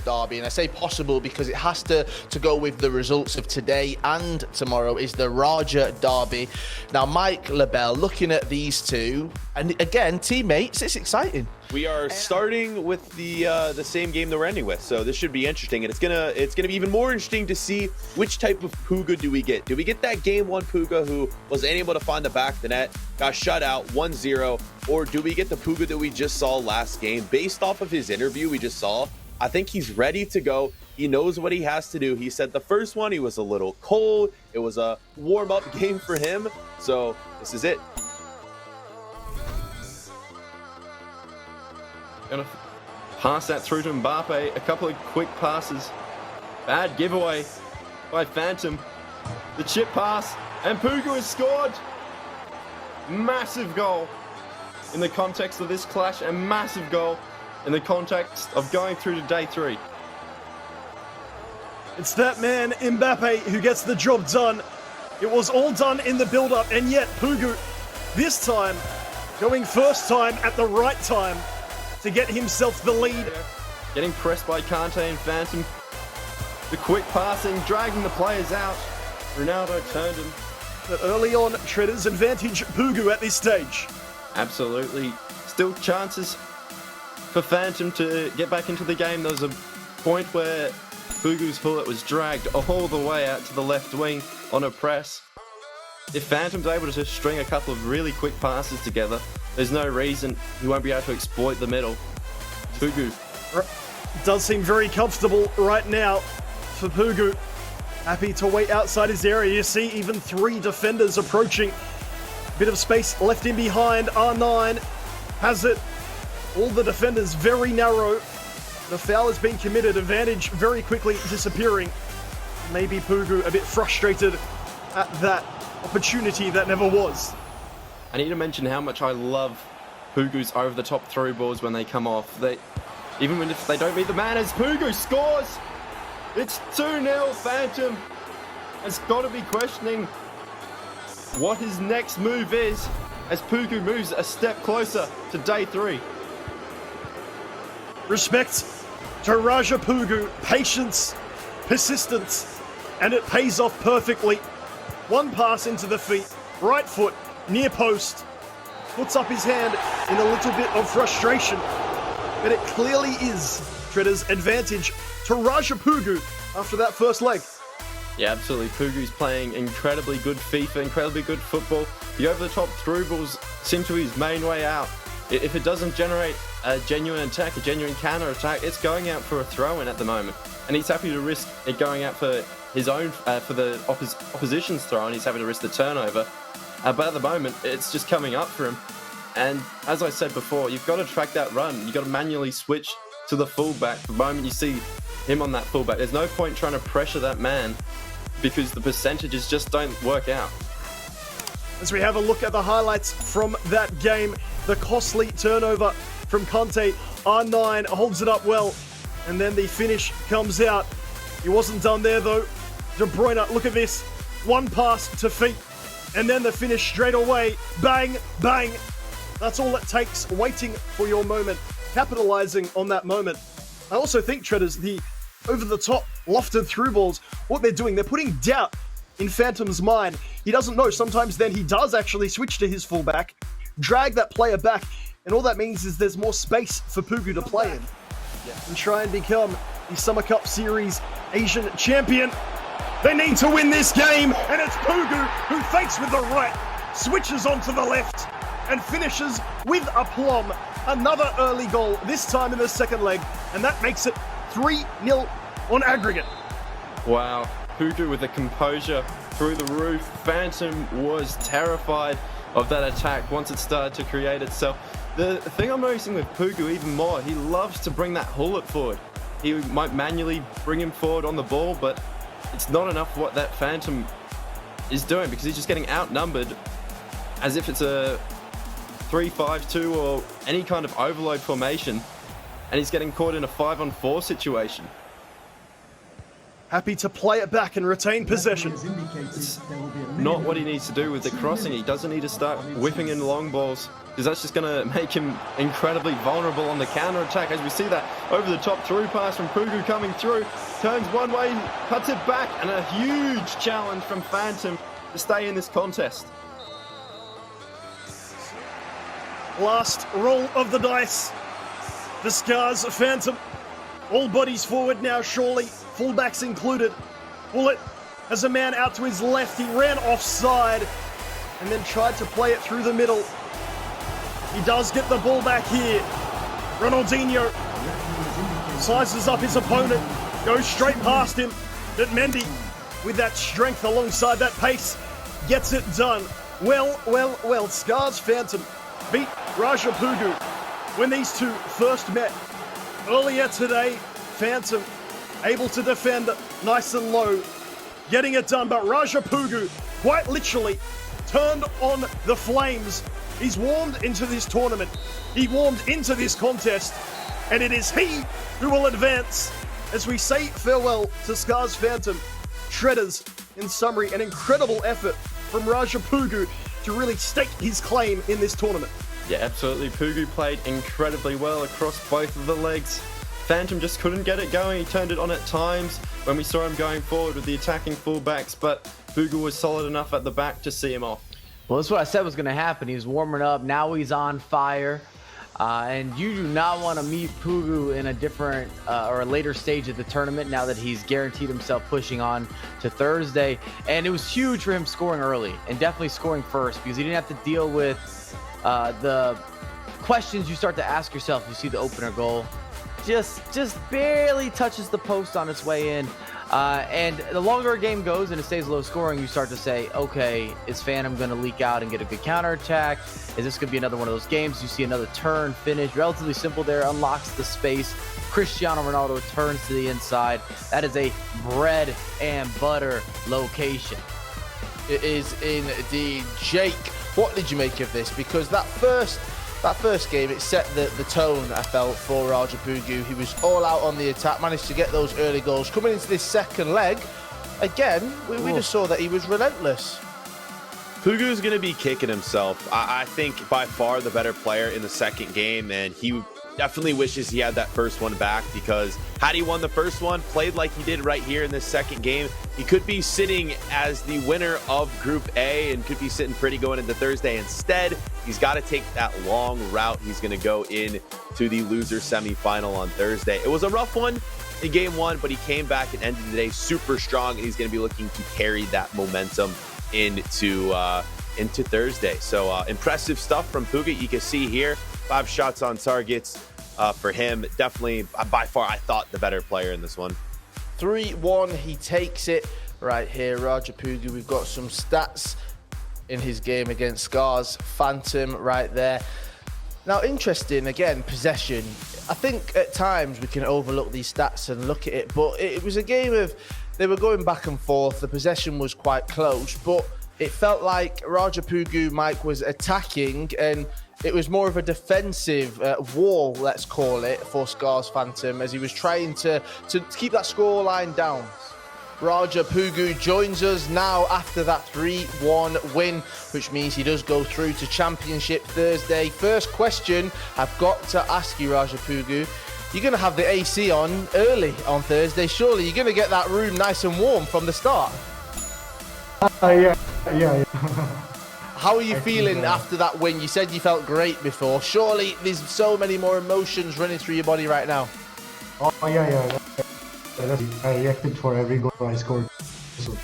derby, and I say possible because it has to go with the results of today and tomorrow, is the Raja derby. Now, Mike LaBelle, looking at these two, and again, teammates, it's exciting. We are starting with the same game that we're ending with, so this should be interesting, and it's gonna be even more interesting to see which type of Puga do we get. Do we get that game one Puga who was unable to find the back of the net, got shut out 1-0, or do we get the Puga that we just saw last game? Based off of his interview we just saw, I think he's ready to go. He knows what he has to do. He said the first one he was a little cold. It was a warm-up game for him, so this is it. Gonna pass that through to Mbappe. A couple of quick passes. Bad giveaway by Phantom. The chip pass, and Pugu has scored. Massive goal in the context of this clash, and massive goal in the context of going through to day 3. It's that man, Mbappe, who gets the job done. It was all done in the build-up, and yet Pugu, this time, going first time at the right time to get himself the lead. Getting pressed by Kante and Phantom. The quick passing, dragging the players out. Ronaldo turned him. But early on, Treaders advantage Pugu at this stage. Absolutely. Still chances for Phantom to get back into the game. There was a point where Pugu's bullet was dragged all the way out to the left wing on a press. If Phantom's able to string a couple of really quick passes together, there's no reason he won't be able to exploit the middle. Pugu. Does seem very comfortable right now for Pugu. Happy to wait outside his area. You see even 3 defenders approaching. Bit of space left in behind. R9 has it. All the defenders very narrow. The foul has been committed. Advantage very quickly disappearing. Maybe Pugu a bit frustrated at that opportunity that never was. I need to mention how much I love Pugu's over-the-top through balls when they come off. Even if they don't meet the man, as Pugu scores, it's 2-0. Phantom has got to be questioning what his next move is as Pugu moves a step closer to day 3. Respect to Raja Pugu, patience, persistence, and it pays off perfectly. One pass into the feet, right foot, near post, puts up his hand in a little bit of frustration, but it clearly is Treader's advantage to Raja Pugu after that first leg. Yeah, absolutely. Pugu's playing incredibly good FIFA, incredibly good football. The over-the-top through balls seem to be his main way out. If it doesn't generate a genuine attack, a genuine counter attack, it's going out for a throw-in at the moment. And he's happy to risk it going out for his own, for the opposition's throw-in. He's happy to risk the turnover. But at the moment, it's just coming up for him. And as I said before, you've got to track that run. You've got to manually switch to the fullback. The moment you see him on that fullback, there's no point trying to pressure that man because the percentages just don't work out. As we have a look at the highlights from that game, the costly turnover from Kante. R9 holds it up well, and then the finish comes out. He wasn't done there though. De Bruyne, look at this. One pass to feet, and then the finish straight away. Bang, bang. That's all it takes, waiting for your moment, capitalizing on that moment. I also think, Treaders, the over-the-top lofted through balls, what they're doing, they're putting doubt in Phantom's mind. He doesn't know. Sometimes then he does actually switch to his fullback, drag that player back, and all that means is there's more space for Pugu to play in and try and become the Summer Cup Series Asian champion. They need to win this game, and it's Pugu who fakes with the right, switches onto the left, and finishes with aplomb. Another early goal, this time in the second leg, and that makes it 3-0 on aggregate. Wow, Pugu with the composure through the roof. Phantom was terrified of that attack once it started to create itself. The thing I'm noticing with Pugu even more, he loves to bring that hullet forward. He might manually bring him forward on the ball, but it's not enough what that Phantom is doing because he's just getting outnumbered as if it's a 3-5-2 or any kind of overload formation, and he's getting caught in a 5-on-4 situation. happy to play it back and retain possession. It's not what he needs to do with the crossing. He doesn't need to start whipping in long balls, because that's just going to make him incredibly vulnerable on the counter attack. As we see that over the top through pass from Pugu coming through, turns one way, cuts it back, and a huge challenge from Phantom to stay in this contest. Last roll of the dice. The Scars Phantom. All bodies forward now, surely. Fullbacks included. Bullet has a man out to his left. He ran offside and then tried to play it through the middle. He does get the ball back here. Ronaldinho sizes up his opponent. Goes straight past him. But Mendy, with that strength alongside that pace, gets it done. Well, Scars Phantom beat Raja Pugu when these two first met earlier today. Phantom able to defend nice and low, getting it done, but Raja Pugu quite literally turned on the flames. He's warmed into this tournament. He warmed into this contest, and it is he who will advance as we say farewell to Scars Phantom. Shredders, in summary, an incredible effort from Raja Pugu to really stake his claim in this tournament. Yeah, absolutely. Pugu played incredibly well across both of the legs. Phantom just couldn't get it going. He turned it on at times when we saw him going forward with the attacking fullbacks, but Pugu was solid enough at the back to see him off. Well, that's what I said was going to happen. He was warming up. Now he's on fire. And you do not want to meet Pugu in a different or a later stage of the tournament now that he's guaranteed himself pushing on to Thursday. And it was huge for him scoring early and definitely scoring first, because he didn't have to deal with the questions you start to ask yourself. You see the opener goal. Just barely touches the post on its way in. And the longer a game goes and it stays low scoring, you start to say, okay, is Phantom going to leak out and get a good counterattack? Is this going to be another one of those games? You see another turn, finish, relatively simple there, unlocks the space. Cristiano Ronaldo turns to the inside. That is a bread and butter location. It is indeed. Jake, what did you make of this? Because that first game, it set the tone, I felt, for Raja Pugu. He was all out on the attack, managed to get those early goals. Coming into this second leg, again, we just saw that he was relentless. Pugu's going to be kicking himself. I think by far the better player in the second game, and he definitely wishes he had that first one back, because had he won the first one, played like he did right here in this second game, he could be sitting as the winner of Group A and could be sitting pretty going into Thursday. Instead, he's got to take that long route. He's going to go in to the loser semifinal on Thursday. It was a rough one in game one, but he came back and ended the day super strong, and he's going to be looking to carry that momentum into Thursday. So impressive stuff from Pugu. You can see here 5 shots on targets for him. Definitely, by far, I thought the better player in this one. 3-1, he takes it right here. Raja Pugu, we've got some stats in his game against Scars Phantom right there. Now, interesting, again, possession. I think at times we can overlook these stats and look at it, but it was a game of, they were going back and forth. The possession was quite close, but it felt like Raja Pugu, Mike, was attacking, and it was more of a defensive wall, let's call it, for Scars Phantom, as he was trying to keep that scoreline down. Raja Pugu joins us now after that 3-1 win, which means he does go through to Championship Thursday. First question I've got to ask you, Raja Pugu. You're going to have the AC on early on Thursday. Surely you're going to get that room nice and warm from the start. Yeah. How are you feeling after that win? You said you felt great before. Surely there's so many more emotions running through your body right now. Oh, yeah. I reacted for every goal I scored. So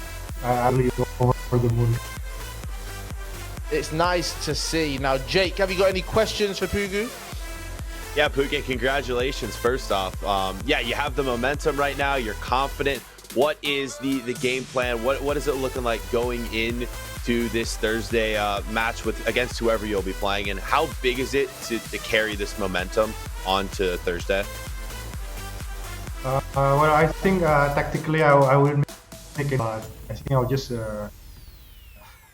I'm really over the moon. It's nice to see. Now, Jake, have you got any questions for Pugu? Yeah, Pugu, congratulations first off. Yeah, you have the momentum right now. You're confident. What is the game plan? What is it looking like going in to this Thursday match against whoever you'll be playing, and how big is it to carry this momentum on to Thursday? Well, I think tactically I wouldn't make it, but I think I'll just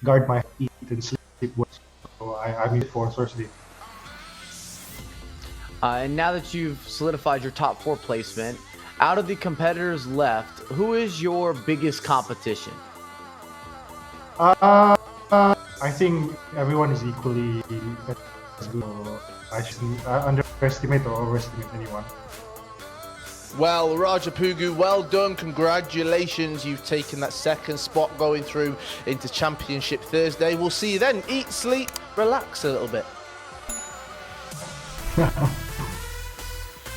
guard my feet and sleep well. So I'm in for Thursday. And now that you've solidified your top 4 placement, out of the competitors left, who is your biggest competition? I think everyone is equally as good. I shouldn't underestimate or overestimate anyone. Well, Raja Pugu, well done. Congratulations. You've taken that second spot going through into Championship Thursday. We'll see you then. Eat, sleep, relax a little bit.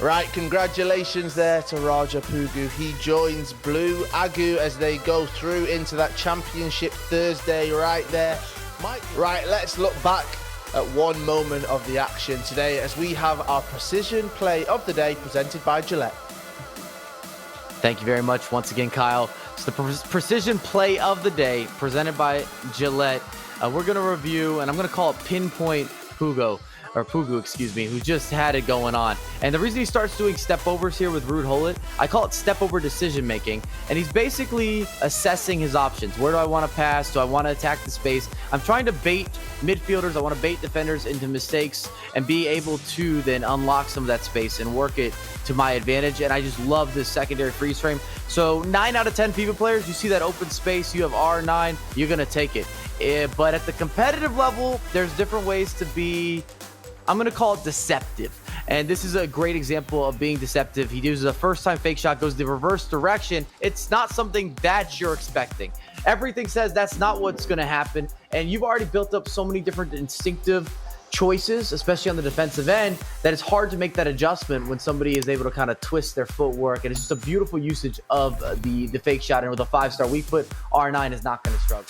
Right, congratulations there to Raja Pugu. He joins Blue Agu as they go through into that Championship Thursday right there. Right, let's look back at one moment of the action today as we have our precision play of the day presented by Gillette. Thank you very much once again, Kyle. It's the precision play of the day presented by Gillette. We're going to review, and I'm going to call it Pinpoint Pugu, excuse me, who just had it going on. And the reason he starts doing step overs here with Rude Hullet, I call it step over decision making. And he's basically assessing his options. Where do I want to pass? Do I want to attack the space? I'm trying to bait midfielders. I want to bait defenders into mistakes and be able to then unlock some of that space and work it to my advantage. And I just love this secondary freeze frame. So 9 out of 10 FIFA players, you see that open space, you have R9, you're going to take it. But at the competitive level, there's different ways to be, I'm going to call it deceptive. And this is a great example of being deceptive. He uses a first time fake shot, goes the reverse direction. It's not something that you're expecting. Everything says that's not what's going to happen. And you've already built up so many different instinctive choices, especially on the defensive end, that it's hard to make that adjustment when somebody is able to kind of twist their footwork. And it's just a beautiful usage of the fake shot. And with a 5-star weak foot, R9 is not going to struggle.